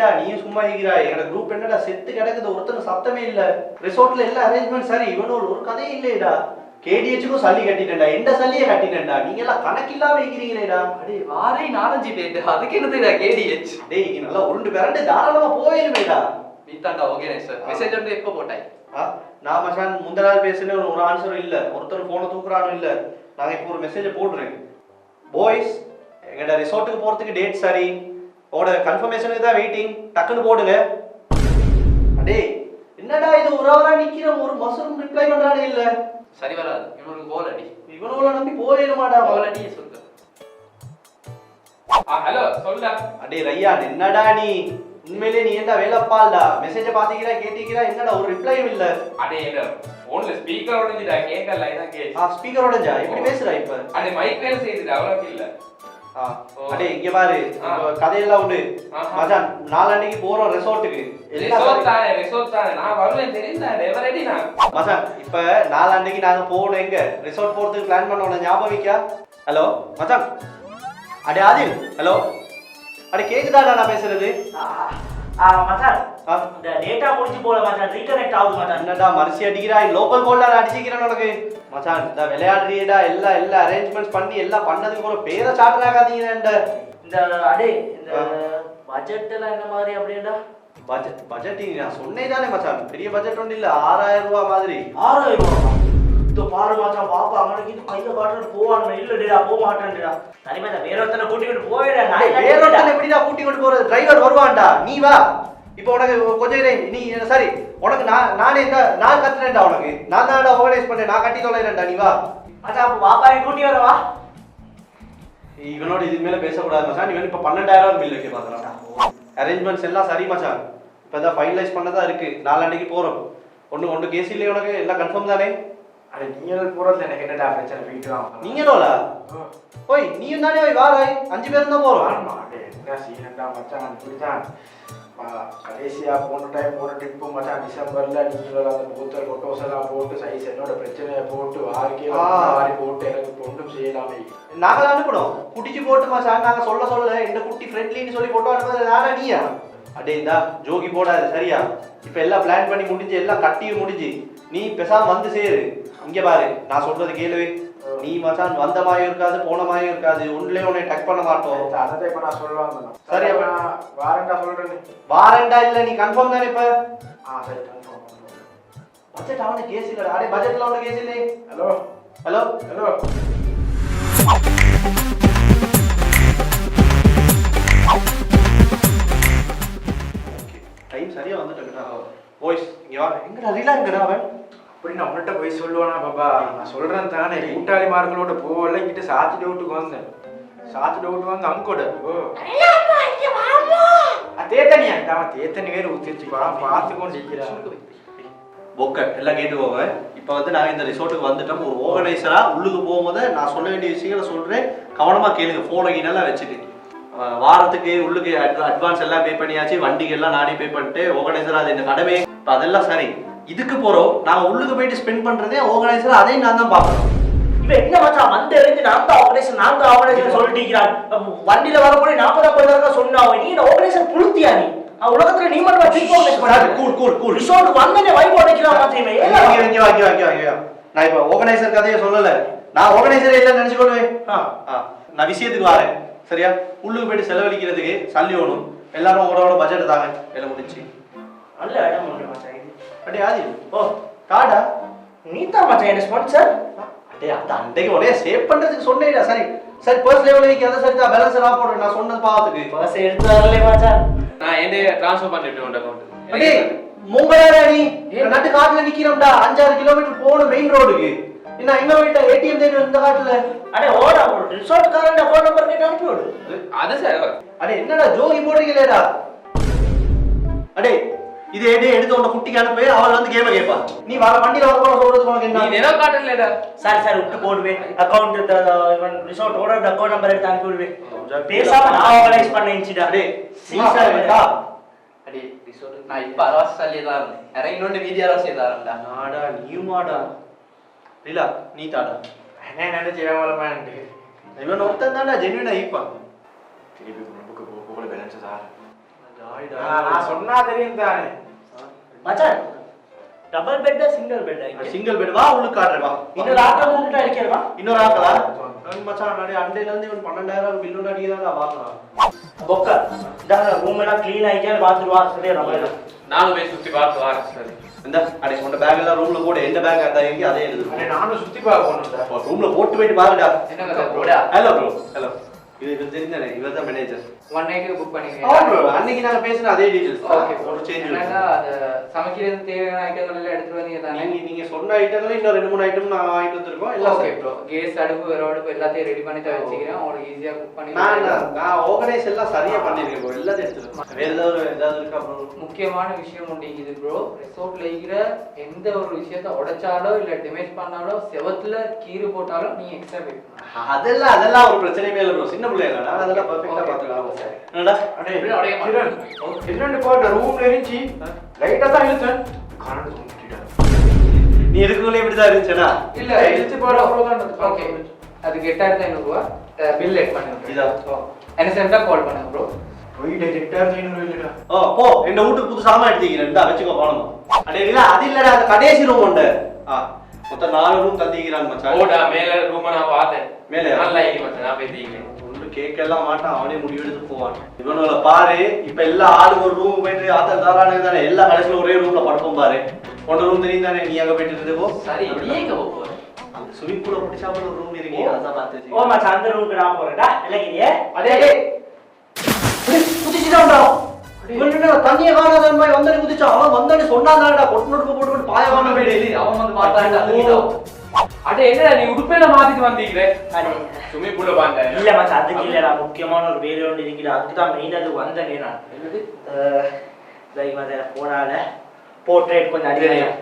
என்னடா நீயும் சும்மா இருக்கிறாய்? எங்க குரூப் என்னடா செத்து கிடக்குது, ஒருத்தனும் சத்தமே இல்ல. ரிசோர்ட்ல எல்லா அரேஞ்ச்மெண்ட் சரி, இவனோட ஒரு கதையே இல்லையடா. கேடிஹெச்சுக்கும் சல்லி கட்டிட்டேன்டா, எந்த சல்லியை கட்டிட்டேன்டா. நீங்க எல்லாம் கணக்கில்லாம இருக்கிறீங்களேடா. அடே வாரை 4-5 பேர் அதுக்கு என்னதுடா கேடிஹெச்? டேய் நீ நல்லா உருண்டு பிறண்டு தாராளமா போயிருமேடா. நீ தாண்டா ஓகே சார். மெசேஜ் வந்து எப்போ போட்டாய்? நான் மச்சான் முந்த நாள் பேசுனேன், ஒரு ஆன்சரும் இல்ல, ஒருத்தர் போனை தூக்குறானும் இல்ல. நாங்க இப்போ ஒரு மெசேஜை போடுறேன். பாய்ஸ் எங்கட ரிசோர்ட்டுக்கு போறதுக்கு டேட் சரி, ஓட கன்ஃபர்மேஷனுக்கு தான் வெயிட்டிங், டக்குன்னு போடுங்க. அடே என்னடா இது ஒரு அவரா நிக்கிற, ஒரு மசரும் ரிப்ளை பண்றானே இல்ல. சரி வராது, இவனுக்கு கோல் அடி. இவனோட நம்பி போயிடுமாடா. கோல் அடி சொல்லு. ஹலோ சொல்லுடா. அடே ரையான் என்னடா நீ உண்மையிலே நீ என்ன வேலைப்பால்டா? மெசேஜை பாத்தீங்களா கேட்டீங்களா? என்னடா ஒரு ரிப்ளையும் இல்ல. அடே என்ன போன்ல ஸ்பீக்கர் உடைஞ்சிடா, கேட்கல. இதான் கேஸ். ஸ்பீக்கர் உடைஞ்சா? எப்படி பேசுறா இப்ப? அடே மைக் வேலை செய்யுதுடா, அவ்வளவு இல்ல. அடே இங்க பாரு, கதையெல்லாம் உண்டு மச்சான். நாளான்னைக்கு போறோம் ரிசோர்ட்டுக்கு. ரிசோர்ட் தானே நான் வருவேன் தெரியுதா? எவரெடி நான் மச்சான் இப்ப நாளான்னைக்கு நாங்க போறோம், எங்க ரிசோர்ட் போறதுக்கு பிளான் பண்ணோம், ஞாபகம் வைக்கா? ஹலோ மச்சான். அடே ஆதில், ஹலோ. அடே கேக்குதாடா நான் பேசுறது? மச்சான் இந்த டேட்டா முடிஞ்சு போல மச்சான், ரீகனெக்ட் ஆகுது மச்சான். என்னடா மரிசி அடிக்கிறாய்? லோக்கல் கோல்டா அடிச்சிக்கிறேன் உனக்கு மச்சான். இந்த விளையாடுறியடா, எல்லா அரேஞ்ச்மெண்ட்ஸ் பண்ணி எல்லாம் பண்ணதுக்கு ஒரு பேரை சாட்டுறாகாதீங்க. இந்த அடே இந்த பட்ஜெட் எல்லாம் என்ன மாதிரி அப்படின்னா? பட்ஜெட் நான் சொன்னே தானே மச்சான், பெரிய பட்ஜெட் ஒன்றும் இல்ல, 6000 ரூபாய் மாதிரி. 6000 ரூபா? இதோ பாரு மச்சான், பாப்பா அவனுக்கு இது கையில காட்டுறது போவானு இல்லடா, போக மாட்டேன்டா. தனிமே வேற ஒருத்தனை கூட்டிக்கிட்டு போயிடா. வேற ஒருத்தனை எப்படிடா கூட்டிக்கிட்டு போறது? டிரைவர் வருவான்டா, நீ வா. இப்போ உனக்கு கொஞ்சம் நீ சரி, உனக்கு நானே நான் கத்துறேன்டா, உனக்கு நான் தான் ஆர்கனைஸ் பண்ணேன், நான் கட்டி தொலைறேன்டா, நீ வா. மச்சான் அப்ப பாப்பாவை கூட்டி வரவா? இவனோட இது மேல பேசக்கூடாது மச்சான். இவன் இப்ப 12000 பில் வைக்க பாக்குறான். அரேஞ்ச்மெண்ட்ஸ் எல்லாம் சரி மச்சான், இப்பதான் ஃபைனலைஸ் பண்ணதா இருக்கு. நாளான்னைக்கு போறோம். ஒண்ணு கேஸ் இல்லையே உனக்கு? எல்லாம் கன்ஃபார்ம் தானே? அட நீங்களும் போறது எனக்கு என்னடா பிரச்சனை? போயிட்டு வாங்க. நீங்களோடா? ஓய் நீயும் தானே வாராய், 5 பேரும் தான் போறோம். என்ன சீனண்டா மச்சான், இப்படிதான் கடைசியா போன ட்ரிப்பு மச்சான் டிசம்பர்ல. நீங்களோட அந்த பூத்தல் போட்டோஸ் எல்லாம் போட்டு சைஸ் என்னோட பிரச்சனையை போட்டு வாரி போட்டு எனக்கு ஒன்றும் செய்யலாமே. நாங்கள் அனுப்பணும் குட்டிச்சு போட்டு மச்சான். நாங்க சொல்ல இந்த குட்டி ஃப்ரெண்ட்லின்னு சொல்லி போட்டோ அனுப்புறது நானா நீயா? அடே இந்தா ஜோகி போடாது சரியா? இப்ப எல்லாம் பிளான் பண்ணி முடிஞ்சு, எல்லாம் கட்டியும் முடிஞ்சு, நீ பெசாம வந்து சேரு. இங்க பாரு நான் சொல்றது கேளு. நீ மச்சான் வந்த மாயும் இருக்காது, போன மாயும் இருக்காது, ஒன்றுலயே உன்னை டக் பண்ண மாட்டோம். அதை இப்ப நான் சொல்லுவாங்க. சரி அப்ப வாரண்டா சொல்றேன். வாரண்டா இல்ல, நீ கன்ஃபார்ம் தானே இப்ப? சரி கன்ஃபார்ம். பட்ஜெட் அவனுக்கு கேஸ் இல்லடா. அடே பட்ஜெட்ல அவனுக்கு கேஸ் இல்லை. Hello hello hello. டைம் சரியா வந்துட்டேங்கடா. வாய்ஸ் இங்க வா. எங்கடா ரிலாங்கடா அவன்? அப்படி நான் உன்கிட்ட போய் சொல்லுவானா பாபா? நான் சொல்றேன் தானே, கூட்டாளி மார்களோட போகல. இங்கிட்ட சாத்தி டவுட்டுக்கு வந்தேன். சாத்தி டவுட்டு வந்து அங்கோட தேத்தனியா? அவன் தேத்தனி வேறு ஊத்திருச்சு, பார்த்து கொண்டு இருக்கிறான். ஓகே எல்லாம் கேட்டு போங்க. இப்போ வந்து நாங்கள் இந்த ரிசோர்ட்டுக்கு வந்துட்டோம். ஒரு ஆர்கனைசராக உள்ளுக்கு போகும்போது நான் சொல்ல வேண்டிய விஷயங்களை சொல்கிறேன், கவனமாக கேளுங்க. ஃபோனெல்லாம் வச்சுட்டு வாரத்துக்கு உள்ளுக்கு அட்வான்ஸ் எல்லாம் பே பண்ணியாச்சு, வண்டிக்கு எல்லாம் நானே பே பண்ணிட்டு ஆர்கனைசராக அது இந்த கடமை. இப்போ அதெல்லாம் சரி, இதுக்கு போகிறோம். நாங்கள் உள்ளுக்கு போயிட்டு ஸ்பெண்ட் பண்ணுறதே ஆர்கனைசராக அதையும் நான் தான் பார்க்குறோம். இவன் என்ன மச்சான் வந்து எழுந்து நான் தான் ஆர்கனைசர் சொல்லிட்டு வண்டியில வரக்கூடிய 40 சொன்னான். நீ இந்த ஆர்கனைசர் புளுத்தியா? நீ உலகத்துல நீ மட்டும் ரிசோர்ட் வந்தனே வைப் உடைக்கலாம் மாத்திரமே. நான் இப்ப ஆர்கனைசர் கதையை சொல்லல, நான் ஆர்கனைசரே இல்லைன்னு நினைச்சுக்கொள்வேன். நான் விஷயத்துக்கு வரேன் சரியா? உள்ளுக்கு போயிட்டு செலவழிக்கிறதுக்கு சல்லி ஓணும். எல்லாரும் ஓட பட்ஜெட் தாங்க. எல்லாம் முடிச்சு நல்ல இடம் ஒன்று மச்சான். அடே ஆதி ஓ காடா நீ தான் மச்சான் என்ன ஸ்பான்சர்? அடே அந்த அன்றைக்கு ஒரே சேவ் பண்றதுக்கு சொன்னேடா. சரி சரி பர்ஸ் லெவல் வைக்காத சரி தான் பேலன்ஸ் எல்லாம் போடுறேன். நான் சொன்னது பாத்துக்கு பர்ஸ் எடுத்து வரல மச்சான். நான் என்ன ட்ரான்ஸ்ஃபர் பண்ணிட்டு உங்க அக்கவுண்ட். அடே மும்பையாரா நீ? நட்டு காட்டுல நிக்கிறோம்டா, 5-6 கிலோமீட்டர் போணும் மெயின் ரோடுக்கு. என்ன எங்க போயிட்ட ஏடிஎம் தேடி இந்த காட்டுல? அடே ஓடா ரிசோர்ட் காரண்ட ஃபோன் நம்பர் கேட்டு அனுப்பி விடு. அது சார். அடே என்னடா ஜோகி போடுறீங்களேடா? அடே இது எடுத்து உன்னை குட்டிக்கு அனுப்பி அவள் வந்து கேம கேட்பா. நீ வர வண்டியில வர போற சொல்றது உனக்கு என்ன? நீ என்ன காட்டலடா. சார் விட்டு போடுவேன். அக்கவுண்ட் இவன் ரிசோர்ட் ஓட அக்கவுண்ட் நம்பர் எடுத்து அனுப்பி விடுவேன். பேசாம நான் ஆர்கனைஸ் பண்ண இன்சிடா. அடே சீசா அடே ரிசோர்ட் நான் இப்ப அரவாஸ் சொல்லிதான் இருந்தேன். அரை இன்னொரு வீதி அரவாஸ் செய்தாரடா. நாடா நீயுமாடா இல்ல நீ தாடா. என்ன நினைச்சு ஏமாலமான்ட்டு இவன் ஒருத்தன் தானே ஜென்யூனா ஈப்பான். திருப்பி புக்கு போகல பேலன்ஸ் சார். நான் சொன்னா தெரியும் தானே. மச்சான் டபுள் பெட்டா சிங்கிள் பெட்டா? சிங்கிள் பெட் வா உள்ளுக்கு காட்டுறேன் வா. இன்னொரு ஆட்டோ கூப்பிட்டா அடிக்கிறவா? இன்னொரு ஆக்கலா மச்சான் நாடி அண்டையில இருந்து இவன் 12,000 பில்லு அடிக்கிறாங்க பாக்கலாம். பொக்க இந்த ரூம் எல்லாம் க்ளீன் ஆயிட்டே பாத்துட்டு வா சரியா நம்ம நானும் போய் சுத்தி பார்த்து வரேன். சரி இந்த அடே உன் பேக் எல்லாம் ரூம்ல போடு. எந்த பேக் அந்த எங்க அதே எழுது. நானும் சுத்தி பார்க்கணும். ரூம்ல போட்டு போயிட்டு பாருடா. என்னங்க ப்ரோடா? Hello bro. ஹலோ. இது தெரிஞ்சனே இவர் தான் மேனேஜர். 1 நைட்டுக்கு புக் பண்ணிருக்கீங்க. ஆமா ப்ரோ. அன்னைக்கு நாங்க பேசின அதே டீடைல்ஸ். ஓகே ஒரு சேஞ்ச் இல்ல. இல்ல. அது சமைக்கிறது தேவையான ஐட்டங்கள் எல்லாம் எடுத்து வந்தீங்க தானே? நீங்க சொன்ன ஐட்டங்களே இன்னும் 2 3 ஐட்டம் நான் வாங்கிட்டு வந்திருக்கோம். எல்லாம் ஓகே ப்ரோ. கேஸ் அடுப்பு வேற அடுப்பு எல்லாத்தையும் ரெடி பண்ணி தான் வச்சிக்கிறேன். உங்களுக்கு ஈஸியா குக் பண்ணி நான் ஆர்கனைஸ் எல்லாம் சரியா பண்ணிருக்கேன் ப்ரோ. எல்லாத்தையும் எடுத்துறேன். வேற ஏதாவது இருக்கா ப்ரோ? முக்கியமான விஷயம் உண்டிங்குது ப்ரோ. ரிசோர்ட்ல இருக்கிற எந்த ஒரு விஷயத்தை உடைச்சாலோ இல்ல டேமேஜ் பண்ணாலோ செவத்துல கீறு போட்டாலோ நீ எக்ஸ்ட்ரா பே பண்ணணும். அதெல்லாம் ஒரு பிரச்சனையே இல்ல ப்ரோ. சின்ன பிள்ளை இல்லடா. அதெல்லாம் பெர்ஃபெக்ட்டா பாத்துக்கலாம். என்னடா? அடே கிரண், என்னன்னு பாரு ரூம்ல இருந்துச்சு. லைட்டா தான் இழுத்தேன். கரண்ட் தூங்கிட்டா. நீ இருக்குள்ளே இப்படி தான் இருந்துச்சனா? இல்ல இழுத்து பாரு அப்புறம் தான். ஓகே. அது 8500 ரூபாய் பில் லேட் பண்ணுங்க. இதா. என்ன சென்டா கால் பண்ணுங்க ப்ரோ. போயிட்டு 8500 இல்லடா. போ. இந்த வீட்டுக்கு புது சாமான் எடுத்துக்கிறேன். இந்தா வெச்சுக்கோ போணும். அடே இல்ல அது இல்லடா. அந்த கடைசி ரூம் உண்டு. மொத்தம் 4 ரூம் தந்திக்கிறான் மச்சான். ஓடா மேல ரூம் நான் பார்த்தேன். மேலே நல்லா இருக்கு மச்சான். நான் போய் தீக்கிறேன். ஒண்ணு கேட்கலாம் மாட்டான். அவனே முடிவு எடுத்து போவான். இவனோட பாரு இப்ப எல்லா ஆளுக்கு ஒரு ரூம் போயிட்டு ஆத்தல் தாரானே தானே எல்லா கடைசில ஒரே ரூம்ல படுப்போம் பாரு. ஒன்ற ரூம் தெரியும் தானே நீ அங்க போயிட்டு இருந்தே போ. சரி நீ எங்க போற? அந்த ஸ்விமிங் பூல பிடிச்சாம ஒரு ரூம் இருக்கு. அதான் பார்த்து. ஓ மச்சான் அந்த ரூமுக்கு நான் போறேன்டா. இல்லையே அடே குதிச்சிட்டான்டா. இவன்டா தண்ணிய காணாத மாதிரி வந்தனே குதிச்சான். அவன் வந்தனே சொன்னாங்கடா பொட்டுனோடு போட்டு பாயவான போயிடு. அவன் வந்து பார்த்தாங்க அதுக்கிட்ட. அட என்னடா நீ உடுப்பையில மாத்திட்டு வந்தீங்க? அடே சுமி புள்ள பாங்க. இல்ல மச்சான் அதுக்கு இல்லடா. முக்கியமான ஒரு வேலை ஒன்று இருக்குது. அதுக்கு தான் மெயின் அது வந்தனே நான். என்னது? லைக் வந்து போனால போர்ட்ரேட் கொஞ்சம் அடிக்கிறேன்.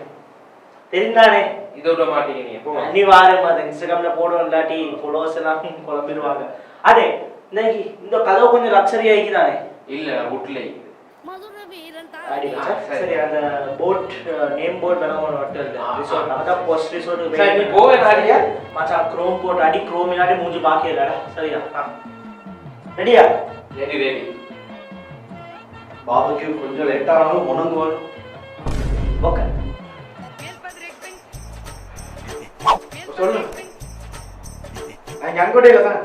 தெரிந்தானே இத விட மாட்டீங்க நீங்க. போ. நீ வாரே மாதிரி இன்ஸ்டாகிராம்ல போடுவோம் இல்லாட்டி ஃபாலோவர்ஸ் எல்லாம் குழம்பிடுவாங்க. அதே இந்த கதவு கொஞ்சம் லக்ஸரி ஆகிக்குதானே? இல்ல உட்ல. அடி சரி அந்த போட் நேம் போர்ட் வேற ஒரு ஹோட்டல் ரிசார்ட் அத போஸ்ட் ரிசார்ட் சரி நீ போவே ராடியா? மச்சான் க்ரோம் போட் அடி க்ரோம் இல்லாட்டி மூஞ்சி பாக்கி இல்லடா. சரியா? ரெடியா? ரெடி. பாபுக்கு கொஞ்சம் லேட் ஆனாலும் உணங்குவான். ஓகே சொல்லு. நான் அங்கோடையில தான்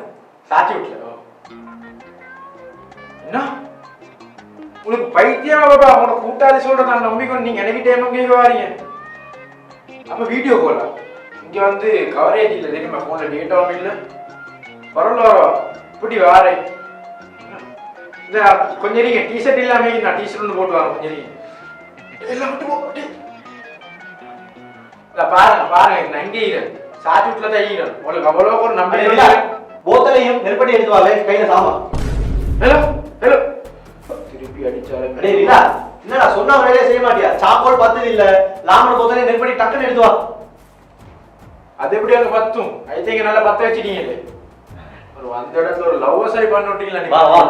சாச்சி விட்டல. என்ன உங்களுக்கு பைத்தியம் பாபா? உங்களோட கூட்டாளி சொல்ற நான் நம்பிக்கொண்டு நீங்க எனக்கு டைம் கேட்க வாரீங்க. அப்ப வீடியோ கால் இங்க வந்து கவரேஜ் இல்ல தெரியுமா? போன்ல டேட்டாவும் இல்ல. பரவாயில்ல இப்படி வாரே. இந்த கொஞ்சம் நீங்க டிஷர்ட் இல்லாம நான் டிஷர்ட் ஒன்று போட்டு வரேன். கொஞ்சம் நீங்க எல்லாம் விட்டு போட்டு பாருங்க நான் இங்கே இருக்கிறேன். சாச்சி விட்டுல தான் இருக்கிறேன். உங்களுக்கு அவ்வளோ ஒரு நம்பிக்கை இல்ல. போத்தலையும் நெருப்படி எடுத்து வாவே கையில சாமான். ஹலோ திருப்பி அடிச்சாலும் அடே இல்ல என்னடா சொன்ன வேலையே செய்ய மாட்டியா? சாப்பாடு பத்தது இல்ல. லாமன போத்தலை நெருப்படி டக்குன்னு எடுத்து வா. அது எப்படி அங்க பத்தும்? ஐ திங்க் நல்லா பத்த வச்சிட்டீங்களே. ஒரு அந்த இடத்துல ஒரு லவ் சை பண்ண விட்டீங்களா நீங்க? வா வா.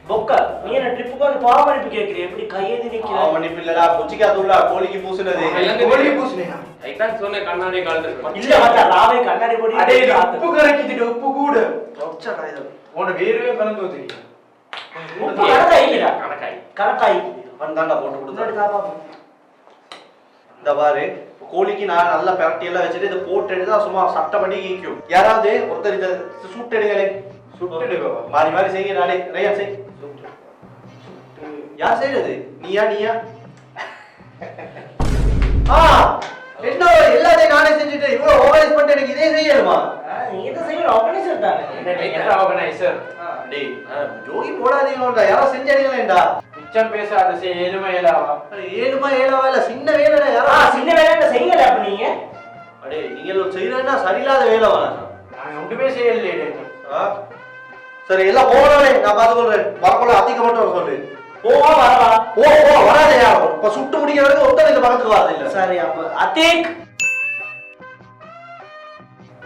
பொக்க நீ என்ன ட்ரிப்புக்கு வந்து பாவமணிப்பு கேக்குறீ? எப்படி கையேந்தி நிக்கிற? மன்னிப்பு இல்லடா. புச்சிக்கா தூளா கோழிக்கு பூசுனது. கோழி பூசுனீங்க. ஐதான் சொன்ன கண்ணாடி காலத்துல. இல்ல மச்சான் ராவே கண்ணாடி போடி. அடே உப்பு கரைக்கிட்டு உப்பு கூட. ரொச்சடா இது. உன வேர்வே கலந்து ஊத்துறீங்க. உப்பு கணக்காயிடா. கணக்காய். கணக்காயி. வந்தாண்டா போட்டு கொடுத்தா. முன்னாடி தாப்பா. இந்த பாரு கோழிக்கு நான் நல்லா பெரட்டி எல்லாம் வச்சிட்டு இத போட்டு எடுத்தா சும்மா சட்டை பண்ணி ஈக்கும். யாராவது ஒருத்தர் இத சுட்டு எடுங்களே. சுட்டுடு பாபா. மாறி மாறி செய்ய நாளே ரையா செய். யார் செய்யறது? நீயா? என்ன எல்லாத்தையும் நானே செஞ்சுட்டு இவ்வளவு ஆர்கனைஸ் பண்ணிட்டு எனக்கு இதே செய்யணுமா? நீ இத செய்யற ஆர்கனைசர் தானே. என்ன ஆர்கனைசர்? டேய் ஜோகி போடாதீங்கடா. யாரோ செஞ்சடிங்களேடா. மிச்சம் பேசாத செய் ஏழுமையலாவா. 7 இல்ல சின்ன வேலைடா. யாரோ சின்ன வேலைன்னு செய்யல அப்ப நீங்க. அடே நீங்க செய்யறேன்னா சரியில்லாத வேலை வேணாம். நான் ஒன்றுமே செய்யலையே. சரி எல்லாம் போகவே நான் பார்த்து சொல்றேன். வரக்குள்ள அதிக மட்டும் வர சொல்லு. போவா வரவா? போ வராதே யாரும். இப்ப சுட்டு முடிக்கிற வரைக்கும் ஒருத்தர் இந்த பக்கத்துக்கு வரது இல்ல. சரி அப்ப அத்தேக்.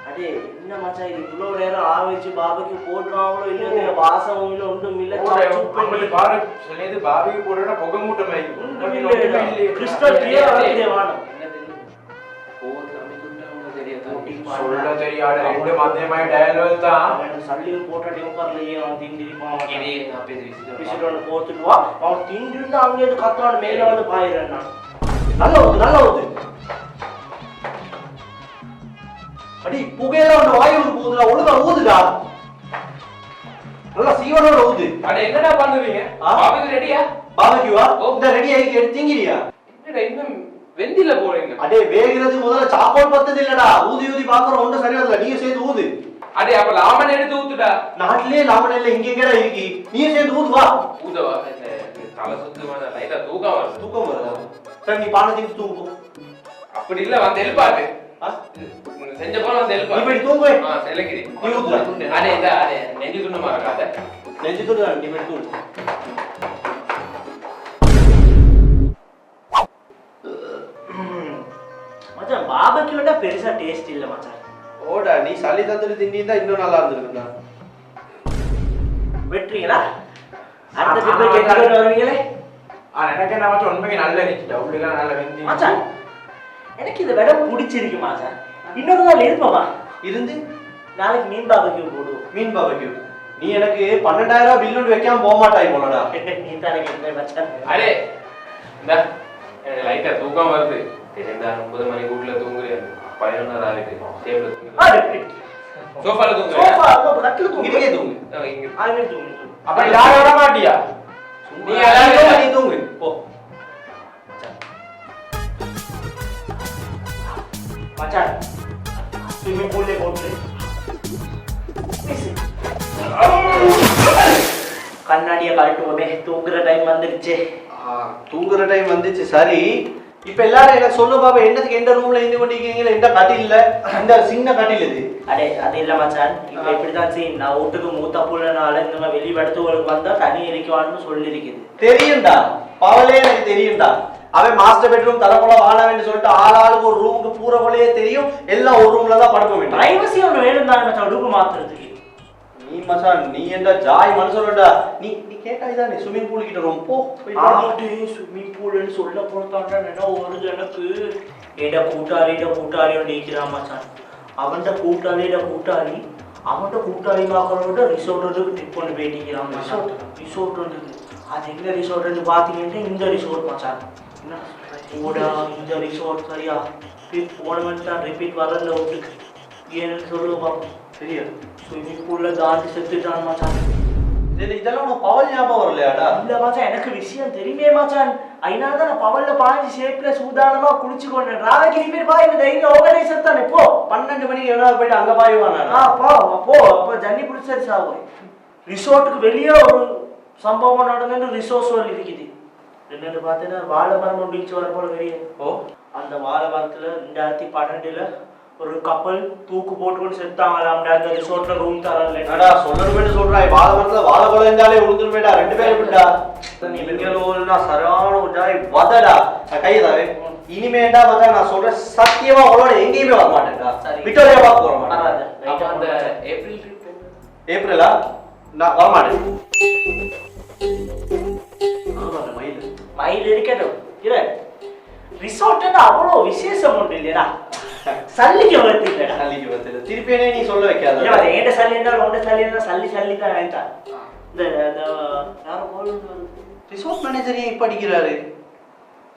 அடே என்ன மச்சான் இது இவ்வளவு நேரம் ஆவிச்சு பாபிக்கு போடுறாங்களோ இல்லையோ வாசமும் இல்ல ஒன்றும் இல்ல. உங்களுக்கு பாரு சொல்லியது பாபிக்கு போடுறா புகை மூட்டம் ஆயிடும். கிறிஸ்டல் கிளியர் ஆகுதே வானம். என்ன தெரியும்? போறது அமைந்துட்டா உங்களுக்கு தெரியாது. சொல்ல தெரியாது ரெண்டு மத்தியமாய் டயல் தான் அவன் சல்லி போட்டாட்டி உட்கார்லையே அவன் திண்டிருப்பான் இது நான் பேசி விசிட் விசிட்டோட போத்துட்டு வா அவன் திண்டிருந்து அங்கே இருந்து கத்துறான் மேல வந்து பாயிடுறேன் நான் நல்ல ஊது அடி புகையெல்லாம் ஒன்று வாயுக்கு போகுதுடா ஒழுங்கா ஊதுடா நல்லா சீவனோட ஊது. அட என்னடா பண்ணுவீங்க பாபிக்கு ரெடியா பாபக்யூவா இந்த ரெடி ஆகி எடுத்தீங்கறியா என்னடா இன்னும் வெந்தில போறீங்க அடே வேகிறதுக்கு முதல்ல சாப்பாடு பத்தது இல்லடா ஊதி ஊதி பாக்குறோம் ஒன்றும் சரியா இல்ல நீங்க சேர்ந்து ஊது. அடே அப்ப லாமன் எடுத்து ஊத்துடா நாட்டிலே லாபம் இல்ல இங்க எங்கடா இருக்கு நீங்க சேர்ந்து ஊது வா. ஊதவா தலை சுத்தமான லைட்டா தூக்கம் வருது தூக்கம் வருதா சரி நீ பானத்துக்கு தூங்கு அப்படி இல்ல வந்து எழுப்பாரு செஞ்ச போல வந்து நீ எழுப்பாரு போய் தூங்கு செலக்கிரி நீ ஊதுடா அடே இந்த அடே நெஞ்சு துண்ணமா இருக்காத நெஞ்சுக்குடா நீ போய் தூங்கு. மச்சான் பாபக்யூல பெருசா டேஸ்ட் இல்ல மச்சான் ஓடா நீ சளி தந்துட்டு திண்டிருந்தா இன்னும் நல்லா இருந்திருக்குடா. வெட்டுறீங்களா அடுத்த ட்ரிப் கேட்டு வருவீங்களே எனக்கு என்ன மச்சான் உண்மைக்கு நல்ல இருந்துச்சு உள்ளுக்கு நல்ல வெந்தி மச்சான் எனக்கு இந்த விட பிடிச்சிருக்கு மச்சான் இன்னொரு நாள் இருப்போமா இருந்து நாளைக்கு மீன் பாபக்யூ போடுவோம் மீன் பாபக்யூ நீ எனக்கு 12,000 ரூபாய் பில் வைக்காம போக மாட்டாய் போலடா. நீ தானே கேட்கிறேன் மச்சான் அடே இந்த எனக்கு லைட்டா தூக்கம் வருது 2:30 மணிக்கு வீட்டுல தூங்குறேன் 11:30 ஆகுது டேபிள்ல தூங்குறேன் சோஃபால தூங்குறேன் சோஃபா கட்டில தூங்கு இங்கே தூங்கு. இங்க ஆமே தூங்கு அப்ப யாரும் வர மாட்டியா நீ யாராவது நீ தூங்கு போ. மச்சான் ஸ்விமிங் பூல்ல போட்டு கண்ணாடியை கழட்டுவோமே தூங்குற டைம் வந்துருச்சு தூங்குற டைம் வந்துச்சு சரி. இப்ப எல்லாரும் எனக்கு சொல்லு பாபா என்னத்துக்கு எந்த ரூம்ல இருந்து கொண்டிருக்கீங்களா இந்த கட்டில் இல்ல இந்த சின்ன கட்டில் இது அடே அது இல்ல மச்சான் இப்ப இப்படிதான் செய்யும் நான் வீட்டுக்கு மூத்த புள்ளனால இந்த மாதிரி வெளி இடத்துக்கு வந்தா தனி இருக்குவான்னு சொல்லியிருக்குது தெரியும்டா பவலே எனக்கு தெரியும்டா. அவன் மாஸ்டர் பெட்ரூம் தரப்போல வாழவேன்னு சொல்லிட்டு ஆளாளுக்கு ஒரு ரூமுக்கு பூர போலயே தெரியும் எல்லாம் ஒரு ரூம்ல தான் படுக்க வேண்டும். பிரைவசி ஒன்று வேணும் தானே மச்சான் உடுப்பு மாத்துறதுக்கு நீ மச்சான் நீ என்ன ஜாய் மனுஷனடா நீ நீ கேட்டா இதான் ஸ்விமிங் பூல் கிட்ட ரொம்ப போ ஸ்விம்மிங் பூல்னு சொல்ல போட்டான்டா என்ன வருது எனக்கு ஏடா கூட்டாளி நிற்கிறான் மச்சான் அவன்கிட்ட கூட்டாளி அவன்கிட்ட கூட்டாளி பார்க்கறோட ரிசோர்ட்டு ட்ரிப் பண்ணி போயிட்டிக்கிறான் ரிசோர்ட் வந்துருக்கு அது எங்க ரிசோர்ட்னு பார்த்தீங்கன்னா இந்த ரிசோர்ட் மச்சான் ஓடா இந்த ரிசோர்ட் சரியா போனவன் தான் ரிப்பீட் வரல விட்டுக்கு ஏன்னு சொல்லுவோம் பார்ப்போம் சரியா ஸ்விம்மிங் பூல்ல தாண்டி செத்துட்டான் மச்சான் இதெல்லாம் உனக்கு பவல் ஞாபகம் வரலையாடா? இல்ல மச்சான் எனக்கு விஷயம் தெரியுமே மச்சான் அதனாலதான் நான் பவல்ல பாஞ்சு ஷேப்ல சூதானமா குளிச்சு கொண்டேன் ராவைக்கு நீ பேர் பாய் தைரிய ஆர்கனைசர் தானே போ 12 மணிக்கு எவ்வளவு போயிட்டு அங்க பாயுவானா? போ அப்போ ஜன்னி பிடிச்சாரு சாவு ரிசோர்ட்டுக்கு வெளியே ஒரு சம்பவம் நடந்து ரிசோர்ஸ் இருக்குது என்னன்னு பார்த்தீங்கன்னா வாழை மரம் ஒன்று வர போல வெளியே அந்த வாழை மரத்துல 2012 ஒரு கப்பல் தூக்கு போட்டுக்கொண்டு செத்தாங்களாம் அந்த ரிசோர்ட்ல ரூம் தரல என்னடா சொல்லணும்னு சொல்றாய் வாழை மரத்துல வாழை பழம் இருந்தாலே உளுந்துருமேடா 2 பேரும் விட்டா நீ இவங்களோனா சரியான ஒரு ஜாய் வதடா கையதாவே இனிமேடா மச்சான் நான் சொல்றேன் சத்தியமா அவளோட எங்கேயுமே வர மாட்டேன்டா விக்டோரியா பார்க்க போற மாட்டேன் அப்ப அந்த ஏப்ரல் ட்ரிப் ஏப்ரலா நான் வர மாட்டேன் மயில் இருக்கட்டும் இல்ல ரிசோர்ட்னா அவ்வளோ விசேஷம் ஒன்று இல்லையா சல்லிக்கு வரத்தில்லைடா சல்லிக்கு வரத்தில்லை திருப்பியே நீ சொல்ல வைக்காத இல்ல என்கிட்ட சல்லி இருந்தால் உன்கிட்ட சல்லி இருந்தால் சல்லி தான் வேண்டாம் இந்த யாரும் போல் ரிசோர்ட் மேனேஜர் ஏன் இப்ப அடிக்கிறாரு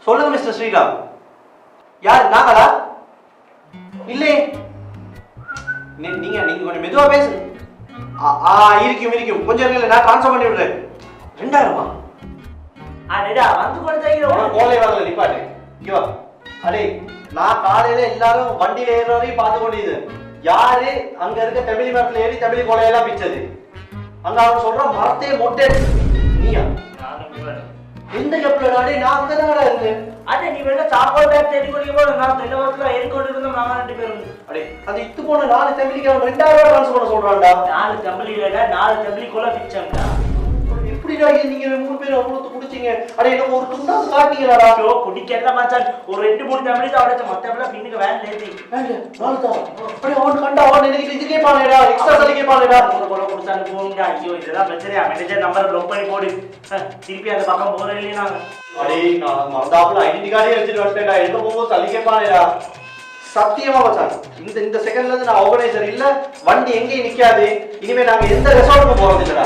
சொல்லுங்க மிஸ்டர் ஸ்ரீராம் யார் நாங்களா இல்லே நீங்க கொஞ்சம் மெதுவா பேசு இருக்கும் கொஞ்சம் இருங்க நான் ட்ரான்ஸ்ஃபர் பண்ணி விடுறேன் 2000 அடடா வந்து கொண்டு தைக்கிறோம் கோலை வரல நிப்பாட்டு இங்க வா அடே நான் காலையில எல்லாரும் வண்டியில ஏறவரையும் பார்த்து கொண்டிருது யாரு அங்க இருக்க தமிழ் மரத்துல ஏறி தமிழ் கோலையெல்லாம் பிச்சது அங்க அவன் சொல்ற மரத்தையே மொட்டை நீயா எந்த கப்பல நாடே நான் அங்கதானடா இருந்தேன் அடே நீ வேணா சாப்பாடு பேக் தேடி கொண்டு போற நான் தென்னை மரத்துல ஏறி கொண்டு இருந்தோம் நாங்க 2 பேரும் அடே அது இத்து போன 4 தமிழுக்கு அவன் 2000 ரூபாய் ட்ரான்ஸ்ஃபர் பண்ண சொல்றான்டா 4 தமிழ் இல்லடா 4 தமிழ் கொலை பிச்சம்டா எப்படிடா நீங்க 3 பேர் அவ்வளவு குடிச்சீங்க அடே என்ன ஒரு துண்டா காட்டிங்களாடா ஐயோ குடிக்கல மச்சான் ஒரு 2-3 தமிழ் சாப்பிடுச்சு மத்தபடி பின்னுக்கு வேன் லேத்தி நாலுதா அடே அவன் கண்டா அவன் நினைக்கிற இது கேட்பானேடா எக்ஸ்ட்ரா சொல்லி கேட்பானேடா கொலை குடிச்சாங்க போங்க ஐயோ இதெல்லாம் பிரச்சனையா மேனேஜர் நம்பர் ப்ளாக் பண்ணி போடு திருப்பி அந்த பக்கம் போறே இல்லையா நாங்க அடே நான் மறந்தாப்புல ஐடென்டி கார்டே எடுத்துட்டு வந்துட்டேன்டா எங்க போகும்போது சொல்லி கேட்பானேடா சத்தியமா மச்சான் இந்த செகண்ட்ல இருந்து நான் ஆர்கனைசர் இல்ல, வண்டி எங்கேயும் நிக்காது, இனிமே நாங்க எந்த ரெசார்ட்டுக்கும் போறது இல்லடா.